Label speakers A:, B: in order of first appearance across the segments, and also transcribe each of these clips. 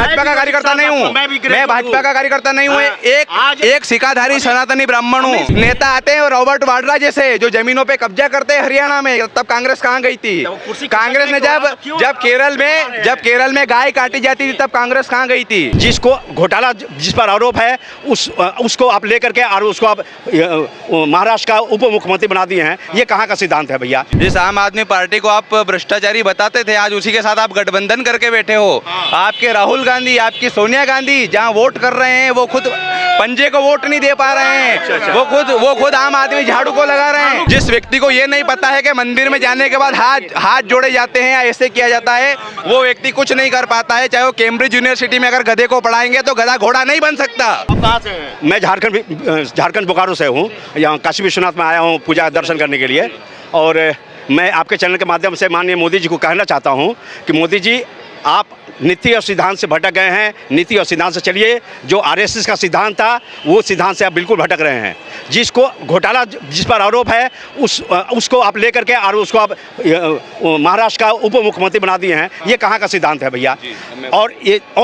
A: भाजपा का कार्यकर्ता नहीं हूँ, मैं भाजपा का कार्यकर्ता नहीं हूँ, एक सिखाधारी सनातनी ब्राह्मण हूँ। नेता आते हैं और रॉबर्ट वाड्रा जैसे जो जमीनों पे कब्जा करते हैं हरियाणा में, तब कांग्रेस कहाँ गई थी? कांग्रेस ने जब केरल में गाय काटी जाती थी तब कांग्रेस कहाँ गई थी?
B: जिसको घोटाला जिस पर आरोप है उसको आप लेकर के और उसको आप महाराष्ट्र का उप मुख्यमंत्री बना दिए हैं, ये कहाँ का सिद्धांत है भैया?
A: जिस आम आदमी पार्टी को आप भ्रष्टाचारी बताते थे, आज उसी के साथ आप गठबंधन करके बैठे हो। आपके राहुल गांधी, आपकी सोनिया गांधी जहां वोट कर रहे हैं वो खुद पंजे को वोट नहीं दे पा रहे हैं। वो खुद आम आदमी झाड़ू को लगा रहे हैं। जिस व्यक्ति को ये नहीं पता है कि मंदिर में जाने के बाद हाथ जोड़े जाते हैं या ऐसे किया जाता है, वो व्यक्ति कुछ नहीं कर पाता है। चाहे वो कैम्ब्रिज यूनिवर्सिटी में अगर गधे को पढ़ाएंगे तो गधा घोड़ा नहीं बन सकता।
B: मैं झारखंड बोकारो से हूँ, यहाँ काशी विश्वनाथ में आया हूँ पूजा दर्शन करने के लिए। और मैं आपके चैनल के माध्यम से माननीय मोदी जी को कहना चाहता हूँ कि मोदी जी, आप नीति और सिद्धांत से भटक गए हैं। नीति और सिद्धांत से चलिए। जो आरएसएस का सिद्धांत था वो सिद्धांत से आप बिल्कुल भटक रहे हैं। जिसको घोटाला जिस पर आरोप है उसको आप लेकर के और उसको आप महाराष्ट्र का उप मुख्यमंत्री बना दिए हैं, ये कहाँ का सिद्धांत है भैया? और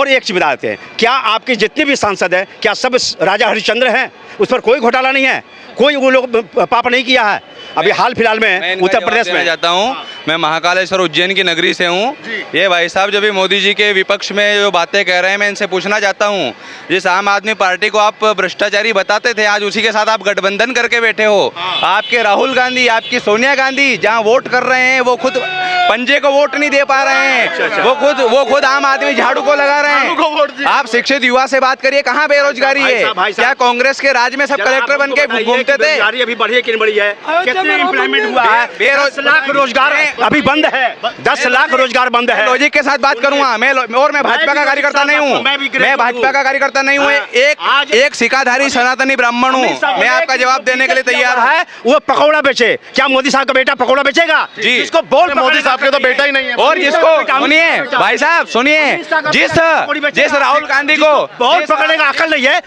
B: एक चीज़ बता देते हैं, क्या आपके जितने भी सांसद हैं क्या सब राजा हरिश्चंद्र हैं? उस पर कोई घोटाला नहीं है, कोई वो लोग पाप नहीं किया है। अभी हाल फिलहाल में उत्तर प्रदेश में
A: जाता हूँ, मैं महाकालेश्वर उज्जैन की नगरी से हूँ। ये भाई साहब जब भी मोदी जी के विपक्ष में जो बातें कह रहे हैं, मैं इनसे पूछना चाहता हूँ, जिस आम आदमी पार्टी को आप भ्रष्टाचारी बताते थे, आज उसी के साथ आप गठबंधन करके बैठे हो। आपके राहुल गांधी, आपकी सोनिया गांधी जहाँ वोट कर रहे हैं वो खुद पंजे को वोट नहीं दे पा रहे हैं। वो खुद आम आदमी झाड़ू को लगा रहे हैं। आप शिक्षित युवा से बात करिए, कहाँ बेरोजगारी है? क्या कांग्रेस के राज में सब कलेक्टर बन के घूमते थे?
B: अभी बढ़ी है कि नहीं बढ़ी है? कितने इम्प्लॉयमेंट हुआ है? 10 लाख रोजगार अभी बंद है, 10 लाख रोजगार बंद है।
A: लॉजिक के साथ बात करूंगा मैं भाजपा का कार्यकर्ता नहीं हूँ, मैं भाजपा का कार्यकर्ता नहीं हूँ, एक सिखाधारी सनातनी ब्राह्मण हूँ। मैं आपका जवाब देने के लिए तैयार
B: है। वो पकौड़ा बेचे, क्या मोदी साहब का बेटा पकौड़ा बेचेगा?
A: जी,
B: इसको बोल, मोदी साहब के तो बेटा ही नहीं है।
A: और जिसको सुनिए भाई साहब, सुनिए, जिस राहुल गांधी को
B: बहुत पकड़ने का अकल नहीं है,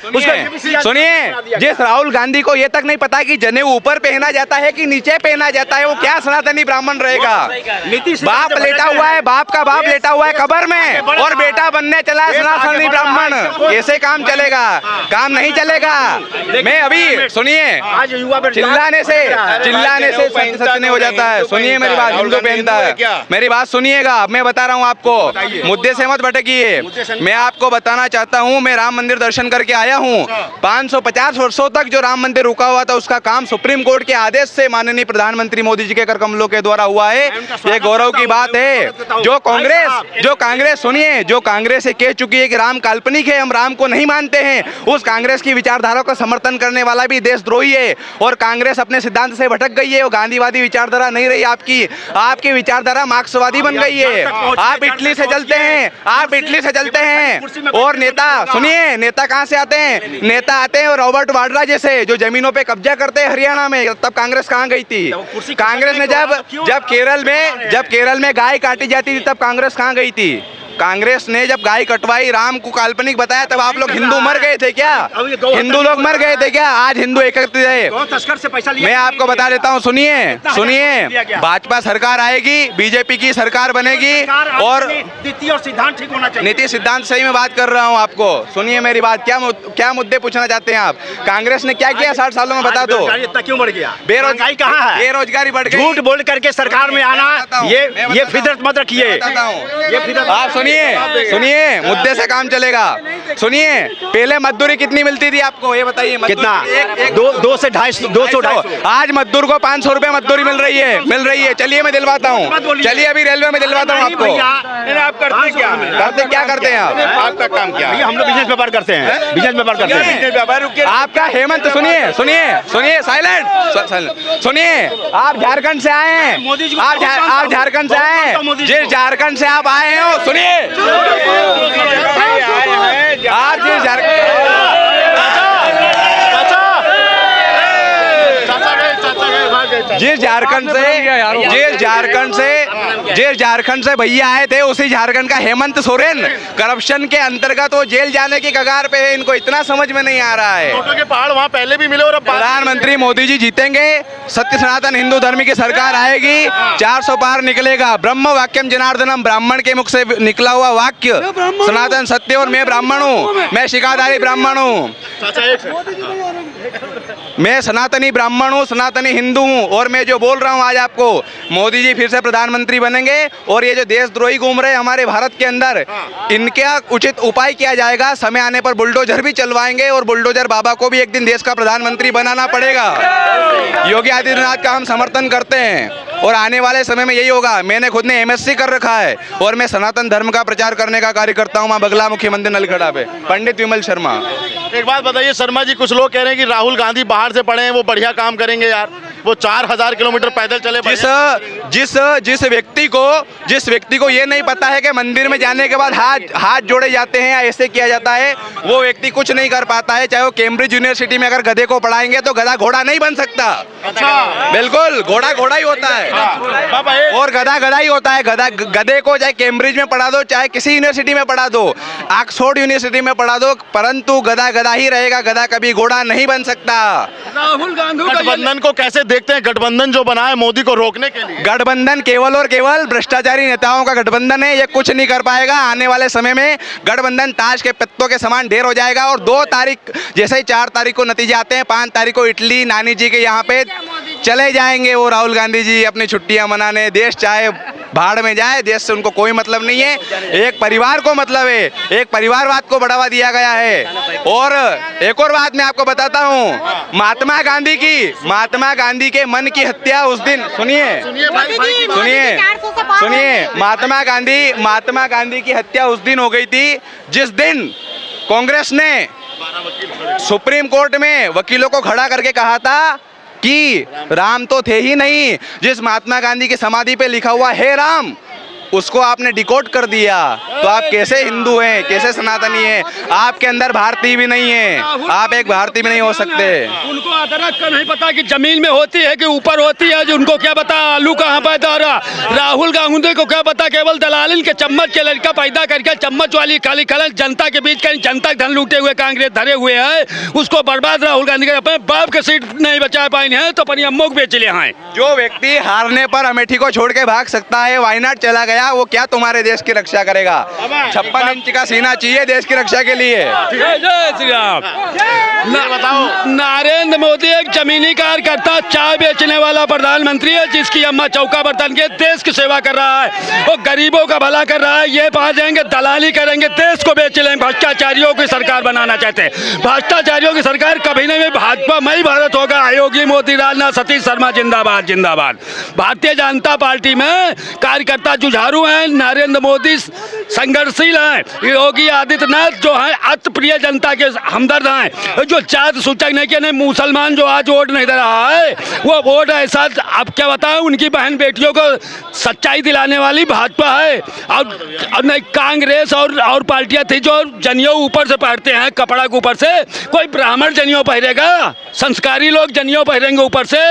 A: सुनिए, जिस राहुल गांधी को ये तक नहीं पता कि जनेऊ ऊपर पहना जाता है कि नीचे पहना जाता है, वो क्या सनातनी ब्राह्मण रहेगा? बाप लेटा हुआ है, बाप का बाप लेटा हुआ है कब्र में, और बेटा बनने चला है सनातनी ब्राह्मण। कैसे काम चलेगा? काम नहीं चलेगा। मैं अभी सुनिए, चिल्लाने से सत्य नहीं हो जाता है। सुनिए मेरी बात, हिंदू पहनता है, मेरी बात सुनिएगा। मैं बता रहा हूँ आपको, मुद्दे से मत भटकिए। मैं आपको बताना चाहता हूँ, मैं राम मंदिर दर्शन करके आया हूँ। 550 वर्षों तक जो राम मंदिर रुका हुआ था, उसका काम सुप्रीम कोर्ट के आदेश से माननीय प्रधानमंत्री मोदी जी के कर कमलों के द्वारा हुआ है। ये गौरव की बात है। जो कांग्रेस सुनिए, जो कांग्रेस ये कह चुकी है कि राम काल्पनिक है, हम राम को नहीं मानते हैं, उस कांग्रेस की विचारधारा का समर्थन करने वाला भी देशद्रोही है। और कांग्रेस अपने सिद्धांत से भटक गई है। वो गांधीवादी विचारधारा नहीं रही आपकी विचारधारा मार्क्सवादी बन गई है। आप इटली से चलते हैं, और नेता सुनिए, नेता कहाँ से आते हैं? नेता आते हैं और रॉबर्ट वाड्रा जैसे जो जमीनों पे कब्जा करते हैं हरियाणा में, तब कांग्रेस कहाँ गई थी? कांग्रेस ने जब केरल में गाय काटी जाती थी तब कांग्रेस कहाँ गई थी? कांग्रेस ने जब गाय कटवाई, राम को काल्पनिक बताया, तब आप लोग हिंदू मर गए थे क्या? हिंदू लोग मर गए थे क्या? आज हिंदू एकत्रित है। मैं आपको बता देता हूँ, सुनिए, भाजपा सरकार आएगी, बीजेपी की सरकार बनेगी, और
B: नीति और सिद्धांत ठीक होना चाहिए।
A: नीति सिद्धांत सही में बात कर रहा हूँ आपको। सुनिए मेरी बात, क्या मुद्दे पूछना चाहते हैं आप? कांग्रेस ने क्या किया 60 सालों में, बता दो।
B: क्यों बढ़ गया?
A: बेरोजगारी
B: कहाँ है?
A: बेरोजगारी बढ़ गई।
B: झूठ बोल करके सरकार में आना, ये फितरत मत रखिए।
A: आप सुनिए, मुद्दे से काम चलेगा। सुनिए, पहले मजदूरी कितनी मिलती थी आपको, ये बताइए?
B: कितना? 200 से 250।
A: आज मजदूर को 500 रुपए मजदूरी मिल रही है। चलिए मैं दिलवाता हूँ, चलिए अभी रेलवे में दिलवाता हूँ आपको।
B: आप
A: क्या करते हैं आप?
B: आपका काम क्या है? हम लोग बिजनेस व्यापार करते हैं।
A: आपका हेमंत, सुनिए, साइलेंट। सुनिए, आप झारखंड से आए हैं, आप झारखंड से आए हैं, जिस झारखंड से आप आए हो, सुनिए, आप जिस झारखंड से जिस झारखंड से भैया आए थे उसी झारखंड का हेमंत सोरेन करप्शन के अंतर्गत वो जेल जाने की कगार पे है। इनको इतना समझ में नहीं आ रहा है।
C: नोटों के पहाड़ वहाँ पहले भी मिले और अब
A: प्रधानमंत्री मोदी जी जीतेंगे, सत्य सनातन हिंदू धर्म की सरकार आएगी, 400 पार निकलेगा। ब्रह्म वाक्यम जनार्दनम, ब्राह्मण के मुख से निकला हुआ वाक्य सनातन सत्य। और मैं ब्राह्मण हूँ, मैं शिकाधारी ब्राह्मण हूँ, मैं सनातनी ब्राह्मण हूँ, सनातनी हिंदू हूँ। और मैं जो बोल रहा हूँ आज आपको, मोदी जी फिर से प्रधानमंत्री बनेंगे और ये जो देशद्रोही घूम रहे हमारे भारत के अंदर, इनका उचित उपाय किया जाएगा। समय आने पर बुलडोजर भी चलवाएंगे और बुलडोजर बाबा को भी एक दिन देश का प्रधानमंत्री बनाना पड़ेगा। योगी आदित्यनाथ का हम समर्थन करते हैं और आने वाले समय में यही होगा। मैंने खुद ने MSc कर रखा है और मैं सनातन धर्म का प्रचार करने का कार्य करता हूँ वहाँ बगला मुख्य मंदिर नलखड़ा पे। पंडित विमल शर्मा।
C: एक बात बताइए शर्मा जी, कुछ लोग कह रहे हैं कि राहुल गांधी बाहर से पढ़े हैं, वो बढ़िया काम करेंगे यार, वो 4000 किलोमीटर पैदल चले।
A: जिस व्यक्ति को ये नहीं पता है कि मंदिर में जाने के बाद हाथ जोड़े जाते हैं या ऐसे किया जाता है, वो व्यक्ति कुछ नहीं कर पाता है। चाहे वो कैम्ब्रिज यूनिवर्सिटी में अगर गधे को पढ़ाएंगे तो गधा घोड़ा नहीं बन सकता।
C: अच्छा,
A: बिल्कुल, घोड़ा घोड़ा ही होता है और गधा गधा ही होता है। गधे को चाहे कैम्ब्रिज में पढ़ा दो, चाहे किसी यूनिवर्सिटी में पढ़ा दो, ऑक्सफोर्ड यूनिवर्सिटी में पढ़ा दो, परंतु गधा गधा ही रहेगा, गधा कभी घोड़ा नहीं बन सकता।
C: राहुल गांधी गठबंधन को कैसे देखते हैं? गठबंधन जो बना है मोदी को रोकने के लिए,
A: गठबंधन केवल और केवल भ्रष्टाचारी नेताओं का गठबंधन है। ये कुछ नहीं कर पाएगा। आने वाले समय में गठबंधन ताश के पत्तों के समान ढेर हो जाएगा और 2 तारीख जैसे ही 4 तारीख को नतीजे आते हैं, 5 तारीख को इटली नानी जी के यहाँ पे चले जाएंगे वो राहुल गांधी जी अपनी छुट्टियां मनाने। देश चाहे भाड़ में जाए, देश से उनको कोई मतलब नहीं है। एक परिवार को मतलब है, एक परिवारवाद को बढ़ावा दिया गया है। और एक और बात मैं आपको बताता हूँ, महात्मा गांधी के मन की हत्या उस दिन, सुनिए, महात्मा गांधी की हत्या उस दिन हो गई थी जिस दिन कांग्रेस ने सुप्रीम कोर्ट में वकीलों को खड़ा करके कहा था कि राम तो थे ही नहीं। जिस महात्मा गांधी की समाधि पे लिखा हुआ है राम, उसको आपने डिकोड कर दिया। तो आप कैसे हिंदू हैं, कैसे सनातनी हैं? आपके अंदर भारतीय भी नहीं है, आप एक भारतीय भी नहीं हो सकते।
D: उनको अदरक का नहीं पता कि जमीन में होती है कि ऊपर होती है, जो उनको क्या पता आलू कहाँ पैदा हो रहा। राहुल गांधी को क्या पता, केवल दलालिन के चम्मच के लड़का पैदा करके चम्मच वाली खाली खलन जनता के बीच कहीं जनता धन लूटे हुए कांग्रेस धरे हुए है, उसको बर्बाद राहुल गांधी के अपने बाप के सीट नहीं बचा पाए हैं तो अपनी अम्मों को बेच ले हैं।
A: जो व्यक्ति हारने पर अमेठी को छोड़ के भाग सकता है, वायनाड चला गया, वो क्या तुम्हारे देश की रक्षा करेगा? 56 इंच का सीना चाहिए देश की रक्षा के लिए।
D: जय श्री राम। बताओ, नरेंद्र मोदी एक जमीनी कार्यकर्ता, चाय बेचने वाला प्रधानमंत्री है जिसकी अम्मा चौका बर्तन के देश की सेवा कर रहा है, वो गरीबों का भला कर रहा है। ये पा जाएंगे दलाली करेंगे, देश को बेच लेंगे, भ्रष्टाचारियों की सरकार बनाना चाहते हैं। भ्रष्टाचारियों की सरकार कभी नहीं, भाजपा में ही भारत होगा। योगी मोदी राजनाथ सतीश शर्मा जिंदाबाद जिंदाबाद। भारतीय जनता पार्टी में कार्यकर्ता जुझारू हैं, नरेंद्र मोदी संघर्षशील हैं, योगी आदित्यनाथ जो हैं अति प्रिय जनता के हमदर्द हैं। जो जात सूचक नहीं कि नहीं मुसलमान जो आज वोट नहीं दे रहा है, वो वोट ऐसा अब क्या बताएं, उनकी बहन बेटियों को सच्चाई दिलाने वाली भाजपा है। और नहीं कांग्रेस और पार्टियां थी जो जनियों ऊपर से पहनते हैं, कपड़ा के ऊपर से। कोई ब्राह्मण जनियों पहनेगा? संस्कारी लोग जनियों पहनेंगे ऊपर से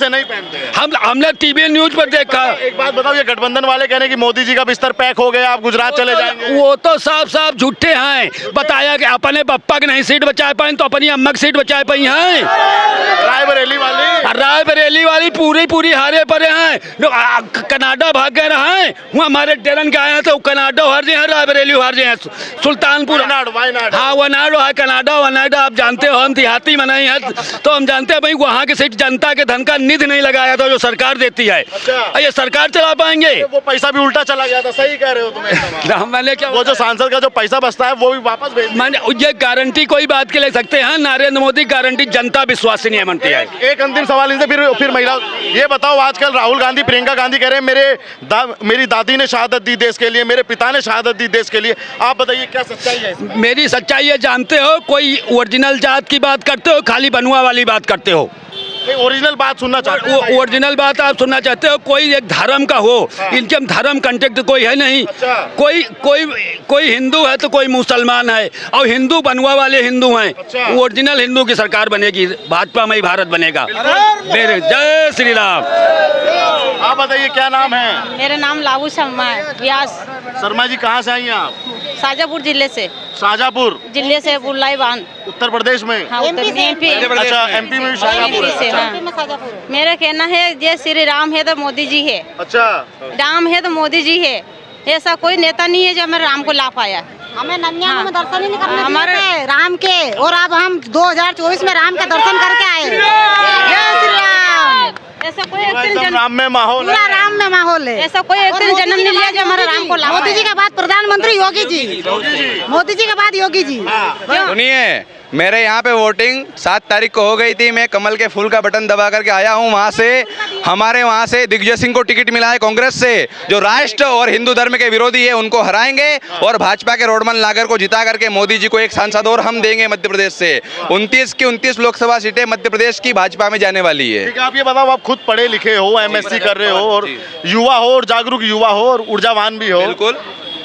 D: नहीं पहनते। हमने टीवी न्यूज पर देखा।
C: एक बात बताओ, ये गठबंधन वाले कह रहे हैं कि मोदी जी का बिस्तर पैक हो गया, आप गुजरात चले जाएंगे।
D: वो तो साफ साफ झूठे हैं। बताया कि अपने पप्पा की नहीं सीट बचा पाए तो अपनी अम्मा की सीट बचा पाई हैं। रायबरेली वाली पूरी हारे पड़े हैं। कनाडा भाग गए हैं, वो हमारे डेरन के आए हैं तो कनाडा हार गए हैं, रायबरेली हार गए हैं। सुल्तानपुर हाँ वनाडो है, कनाडा वनाडा आप जानते हो, हम देहाती में नहीं है तो हम जानते हैं भाई वहाँ की सीट जनता के धन का निधि नहीं लगाया था जो सरकार देती है। ये सरकार चला पाएंगे?
C: वो पैसा भी उल्टा चला गया था। सही कह रहे हो तुम।
D: मैंने क्या, वो
C: जो सांसद का जो पैसा बचता है वो भी वापस भेज।
D: मैंने ये गारंटी कोई बात के ले सकते हैं, नरेंद्र मोदी गारंटी जनता विश्वासी नहीं मानती है।
C: एक अंतिम सवाल इनसे फिर महिला, ये बताओ आजकल राहुल गांधी प्रियंका गांधी कह रहे हैं मेरी दादी ने शहादत दी देश के लिए, मेरे पिता ने शहादत दी देश के लिए। आप बताइए क्या सच्चाई है?
D: मेरी सच्चाई है, जानते हो कोई ओरिजिनल जात की बात करते हो, खाली बनुआ वाली बात करते हो।
C: ओरिजिनल बात सुनना चाहते हो?
D: ओरिजिनल बात आप सुनना चाहते हो? कोई एक धर्म का हो, इनके हम धर्म कंटेक्ट कोई है नहीं। कोई हिंदू है तो कोई मुसलमान है, और हिंदू बनुआ वाले हिंदू हैं। ओरिजिनल हिंदू की सरकार बनेगी, भाजपा में ही भारत बनेगा। जय श्री राम।
C: आप बताइए क्या नाम है?
E: मेरा नाम लाबू शर्मा है, व्यास।
C: शर्मा जी कहाँ से आई हैं आप?
E: शाजापुर जिले से।
C: शाजापुर
E: जिले से बुल्लाई बांध।
C: उत्तर प्रदेश में?
E: हाँ, एमपी।
C: अच्छा, एमपी में भी शाजापुर है।
E: से, हाँ। मेरा कहना है ये श्री राम है तो मोदी जी है।
C: अच्छा,
E: राम है तो मोदी जी है। ऐसा कोई नेता नहीं है जो हमें राम को ला पाया।
F: हमें नन्या में दर्शन ही नहीं करने
E: हमारे
F: दिए थे राम के, और अब हम 2024 में राम का दर्शन करके आए। जय श्री राम।
E: ऐसा कोई एक दिन
C: एकदम
E: जन्म,
C: राम में माहौल
F: पूरा
C: है।
F: राम में माहौल है।
E: ऐसा कोई एक दिन जन्म नहीं लिया जो हमारे राम को ला
F: मोदी जी
E: पाया।
F: के बाद प्रधानमंत्री योगी जी, मोदी जी के बाद योगी जी।
E: क्यों?
A: सुनिए, मेरे यहाँ पे वोटिंग 7 तारीख को हो गई थी। मैं कमल के फूल का बटन दबा करके आया हूँ। वहाँ से हमारे वहाँ से दिग्विजय सिंह को टिकट मिला है कांग्रेस से, जो राष्ट्र और हिंदू धर्म के विरोधी है, उनको हराएंगे और भाजपा के रोडमन लागर को जिता करके मोदी जी को एक सांसद और हम देंगे मध्य प्रदेश से। 29 की 29 लोकसभा सीटें मध्य प्रदेश की भाजपा में जाने वाली है।
C: ठीक है, आप ये बताओ, आप खुद पढ़े लिखे हो, एमएससी कर रहे हो, और युवा हो, और जागरूक युवा हो, और ऊर्जावान भी हो।
A: बिल्कुल।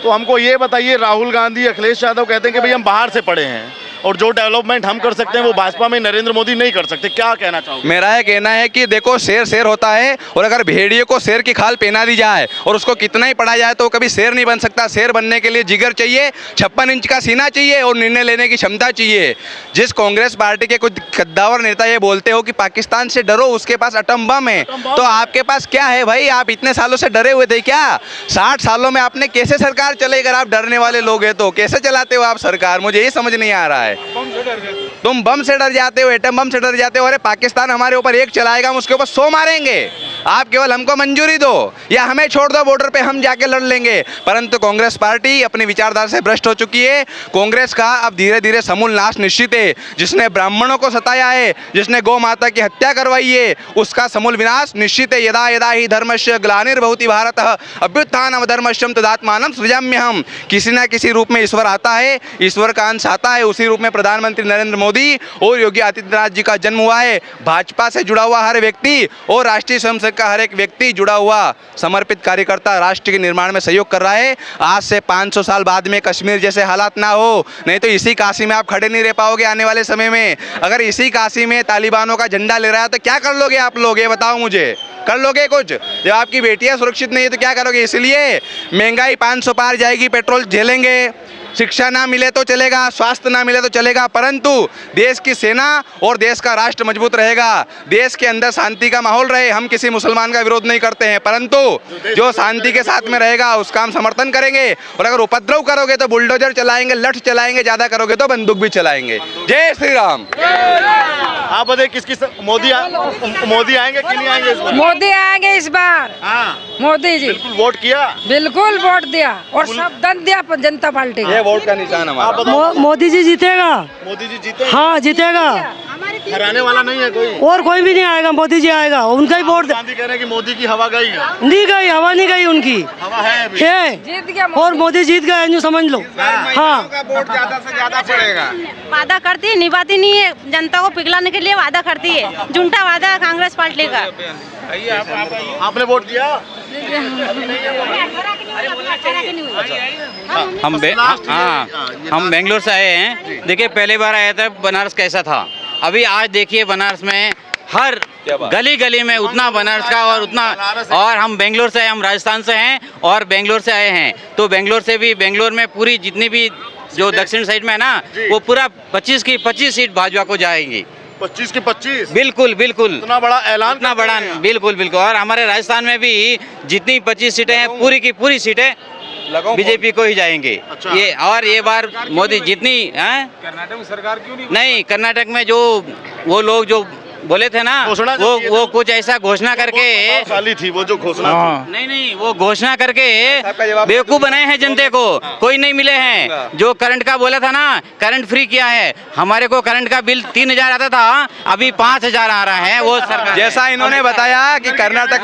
C: तो हमको ये बताइए, राहुल गांधी, अखिलेश यादव कहते हैं कि भाई हम बाहर से पढ़े हैं और जो डेवलपमेंट हम कर सकते हैं वो भाजपा में नरेंद्र मोदी नहीं कर सकते, क्या कहना चाहोगे?
A: मेरा ये कहना है कि देखो, शेर शेर होता है, और अगर भेड़िए को शेर की खाल पहना दी जाए और उसको कितना ही पढ़ा जाए तो वो कभी शेर नहीं बन सकता। शेर बनने के लिए जिगर चाहिए, 56 इंच का सीना चाहिए और निर्णय लेने की क्षमता चाहिए। जिस कांग्रेस पार्टी के कुछ कद्दावर नेता ये बोलते हो कि पाकिस्तान से डरो, उसके पास एटम बम है, तो आपके पास क्या है भाई? आप इतने सालों से डरे हुए थे क्या? 60 सालों में आपने कैसे सरकार चलाई? अगर आप डरने वाले लोग हैं तो कैसे चलाते हो आप सरकार? मुझे ये समझ नहीं आ रहा है। तुम बम से डर जाते हो, एटम बम से डर जाते हो। अरे पाकिस्तान हमारे ऊपर एक चलाएगा, हम उसके ऊपर 100 मारेंगे। आप केवल हमको मंजूरी दो या हमें छोड़ दो बॉर्डर पे, हम जाके लड़ लेंगे। परंतु कांग्रेस पार्टी अपनी विचारधारा से भ्रष्ट हो चुकी है। कांग्रेस का अब धीरे धीरे समूल नाश निश्चित है। जिसने ब्राह्मणों को सताया है, जिसने गौ माता की हत्या करवाई है, उसका समूल विनाश निश्चित है। यदा यदा ही धर्मस्य ग्लानिर्भवति भारतः अभ्युत्थानम् धर्मस्यम् तदात्मानं सृजाम्यहम्। किसी न किसी रूप में ईश्वर आता है, ईश्वर का अंश आता है। उसी रूप में प्रधानमंत्री नरेंद्र मोदी और योगी आदित्यनाथ जी का जन्म हुआ है। भाजपा से जुड़ा हुआ हर व्यक्ति और राष्ट्रीय स्वयंसेवक का हर एक व्यक्ति जुड़ा हुआ समर्पित कार्यकर्ता राष्ट्र के निर्माण में सहयोग कर रहा है। आज से 500 साल बाद में कश्मीर जैसे हालात ना हो, नहीं तो इसी काशी में आप खड़े नहीं रह पाओगे आने वाले समय में। अगर इसी काशी में तालिबानों का झंडा ले रहा है तो क्या कर लोगे आप लोग? ये बताओ मुझे, कर लोगे कुछ? जब आपकी बेटियां सुरक्षित नहीं है तो क्या करोगे? इसलिए महंगाई 500 पार जाएगी, पेट्रोल झेलेंगे, शिक्षा ना मिले तो चलेगा, स्वास्थ्य ना मिले तो चलेगा, परंतु देश की सेना और देश का राष्ट्र मजबूत रहेगा। देश के अंदर शांति का माहौल रहे। हम किसी मुसलमान का विरोध नहीं करते हैं, परंतु जो शांति के साथ में रहेगा उसका हम समर्थन करेंगे। और अगर उपद्रव करोगे तो बुलडोजर चलाएंगे, लठ चलाएंगे, ज़्यादा करोगे तो बंदूक भी चलाएंगे। जय श्री राम।
C: आप बताइए, किसकी मोदी आएंगे कि नहीं आएंगे इस बार?
G: मोदी आएंगे इस बार।
C: हाँ,
G: मोदी जी
C: बिल्कुल वोट किया।
G: बिल्कुल वोट दिया और सब दन दिया जनता पार्टी
A: ये
G: को।
A: वोट का निशान
C: आप
A: हमारा।
C: बताओ,
H: मोदी जी जीतेगा।
C: मोदी जी जीते?
H: हाँ जीतेगा,
C: हराने वाला नहीं है कोई?
H: और कोई भी नहीं आएगा, मोदी जी आएगा। उनका ही वोट।
C: गांधी कह रहे हैं कि मोदी की हवा गई है।
H: नहीं गई, हवा नहीं गई उनकी,
C: हवा है अभी।
H: है
G: जीत गया
H: और मोदी जीत गए, यूँ समझ लो। हाँ,
A: वोट ज्यादा से ज्यादा पड़ेगा।
E: वादा करती है, निभाती नहीं है। जनता को पिघलाने के लिए वादा करती है, झूठा वादा है कांग्रेस पार्टी का।
C: आपने वोट दिया?
I: हम बेंगलोर से आए हैं। देखिए, पहली बार आया था बनारस, कैसा था। अभी आज देखिए बनारस में हर गली गली में उतना बनारस का और उतना, और हम बेंगलोर से, हम राजस्थान से हैं और बेंगलोर से आए हैं। तो बेंगलोर से भी, बेंगलोर में पूरी जितनी भी जो दक्षिण साइड में है ना, वो पूरा 25 की 25 सीट भाजपा को जाएंगी।
C: 25 की 25?
I: बिल्कुल बिल्कुल,
C: इतना बड़ा ऐलान,
I: इतना बड़ा, बिल्कुल बिल्कुल। और हमारे राजस्थान में भी जितनी 25 सीटें हैं, पूरी की पूरी सीटें बीजेपी को ही जाएंगे।
C: अच्छा।
I: ये और ये बार मोदी जितनी है।
A: कर्नाटक में सरकार क्यों
I: नहीं, कर्नाटक में जो वो लोग जो बोले थे ना,
C: घोषणा जो किए
I: वो
C: थे,
I: कुछ ऐसा घोषणा करके,
C: खाली थी वो जो घोषणा थी।
I: नहीं, वो घोषणा करके बेवकूफ बनाए हैं जनता को। कोई नहीं मिले हैं। जो करंट का बोला था ना, करंट फ्री किया है। हमारे को करंट का बिल 3000 आता था, अभी 5000 आ रहा है। वो सरकार,
A: जैसा इन्होंने बताया कि कर्नाटक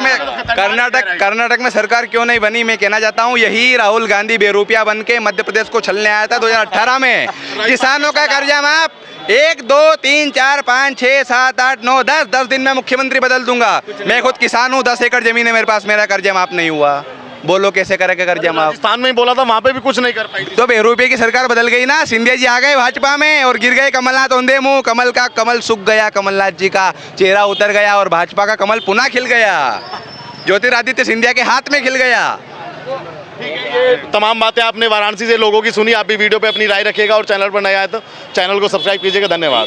A: में सरकार क्यों नहीं बनी, मैं कहना चाहता हूँ यही राहुल गांधी बेरूपिया बन के मध्य प्रदेश को छलने आया था 2018 में। किसानों का कर्जा माफ 1 2 3 4 5 6 7 8 9 10 दिन में मुख्यमंत्री बदल दूंगा। मैं खुद किसान हूँ, 10 एकड़ जमीन है मेरे पास, मेरा कर्जा माफ नहीं हुआ। बोलो कैसे करेगा कर्जा माफ?
C: राजस्थान में ही बोला था, वहाँ पे भी कुछ नहीं कर पाई थी।
A: तो बेरूपे की सरकार बदल गई ना, सिंधिया जी आ गए भाजपा में और गिर गए कमलनाथ औंधे मुंह। कमल सूख गया, कमलनाथ जी का चेहरा उतर गया और भाजपा का कमल पुनः खिल गया। ज्योतिरादित्य सिंधिया के हाथ में खिल गया।
C: तमाम बातें आपने वाराणसी से लोगों की सुनी। आप भी वीडियो पे अपनी राय रखिएगा और चैनल पर नया आए तो चैनल को सब्सक्राइब कीजिएगा। धन्यवाद।